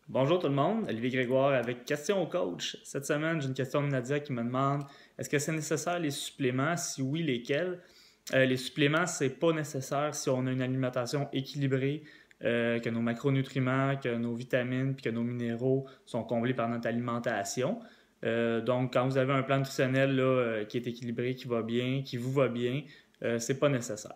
Bonjour tout le monde, Olivier Grégoire avec Question au coach. Cette semaine, j'ai une question de Nadia qui me demande est-ce que c'est nécessaire les suppléments? Si oui, lesquels? Les suppléments, c'est pas nécessaire si on a une alimentation équilibrée, que nos macronutriments, que nos vitamines puis que nos minéraux sont comblés par notre alimentation. Donc, quand vous avez un plan nutritionnel là, qui est équilibré, qui va bien, qui vous va bien, c'est pas nécessaire.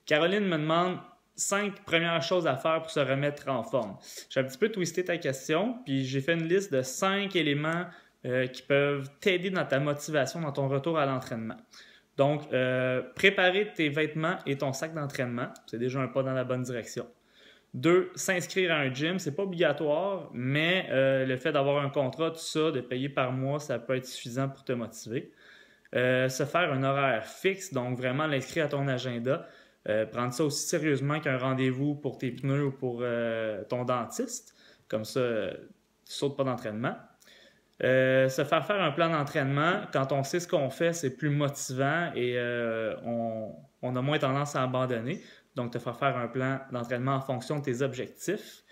Caroline me demande 5 premières choses à faire pour se remettre en forme. J'ai un petit peu twisté ta question, puis j'ai fait une liste de 5 éléments qui peuvent t'aider dans ta motivation, dans ton retour à l'entraînement. Donc, préparer tes vêtements et ton sac d'entraînement, c'est déjà un pas dans la bonne direction. 2, s'inscrire à un gym, c'est pas obligatoire, mais le fait d'avoir un contrat, tout ça, de payer par mois, ça peut être suffisant pour te motiver. Se faire un horaire fixe, donc vraiment l'inscrire à ton agenda. Prendre ça aussi sérieusement qu'un rendez-vous pour tes pneus ou pour ton dentiste. Comme ça, tu sautes pas d'entraînement. Se faire un plan d'entraînement, quand on sait ce qu'on fait, c'est plus motivant et on a moins tendance à abandonner. Donc, te faire un plan d'entraînement en fonction de tes objectifs.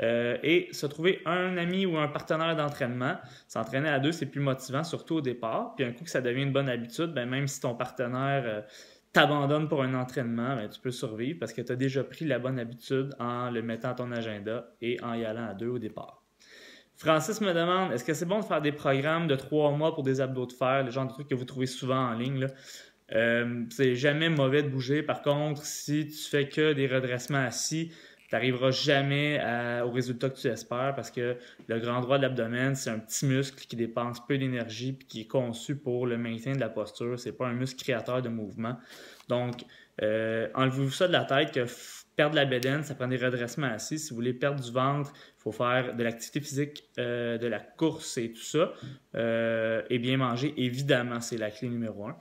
Et se trouver un ami ou un partenaire d'entraînement. S'entraîner à deux, c'est plus motivant, surtout au départ. Puis un coup que ça devient une bonne habitude, ben même si ton partenaire t'abandonne pour un entraînement, ben tu peux survivre parce que tu as déjà pris la bonne habitude en le mettant à ton agenda et en y allant à deux au départ. Francis me demande, est-ce que c'est bon de faire des programmes de 3 mois pour des abdos de fer, le genre de trucs que vous trouvez souvent en ligne, là? C'est jamais mauvais de bouger. Par contre, si tu fais que des redressements assis, tu n'arriveras jamais au résultat que tu espères parce que le grand droit de l'abdomen, c'est un petit muscle qui dépense peu d'énergie et qui est conçu pour le maintien de la posture. C'est pas un muscle créateur de mouvement. Donc, enlevez-vous ça de la tête que perdre la bédaine, ça prend des redressements assis. Si vous voulez perdre du ventre, il faut faire de l'activité physique, de la course et tout ça. Et bien manger, évidemment, c'est la clé numéro un.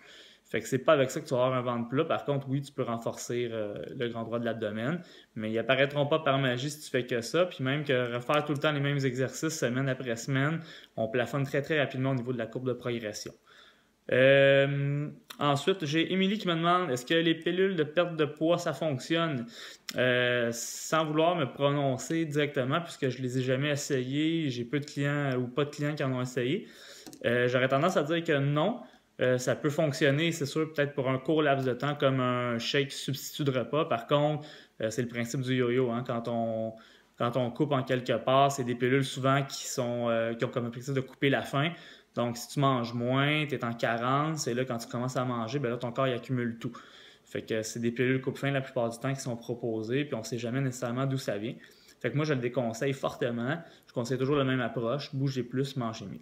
Fait que c'est pas avec ça que tu vas avoir un ventre plat. Par contre, oui, tu peux renforcer le grand droit de l'abdomen, mais ils apparaîtront pas par magie si tu fais que ça. Puis même que refaire tout le temps les mêmes exercices semaine après semaine, on plafonne très très rapidement au niveau de la courbe de progression. Ensuite, j'ai Émilie qui me demande est-ce que les pilules de perte de poids ça fonctionne? Sans vouloir me prononcer directement, puisque je les ai jamais essayées, j'ai peu de clients ou pas de clients qui en ont essayé. J'aurais tendance à dire que non. Ça peut fonctionner, c'est sûr, peut-être pour un court laps de temps comme un shake substitut de repas. Par contre, c'est le principe du yo-yo. Hein, quand on coupe en quelque part, c'est des pilules souvent qui ont comme objectif de couper la faim. Donc, si tu manges moins, tu es en carence, et là, quand tu commences à manger, ben là, ton corps il accumule tout. Fait que c'est des pilules coupe-faim la plupart du temps qui sont proposées, puis on ne sait jamais nécessairement d'où ça vient. Fait que moi, je le déconseille fortement. Je conseille toujours la même approche, bougez plus, mangez mieux.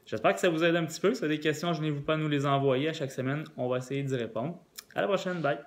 J'espère que ça vous aide un petit peu. Si vous avez des questions, je n'hésitez pas à nous les envoyer à chaque semaine. On va essayer d'y répondre. À la prochaine. Bye!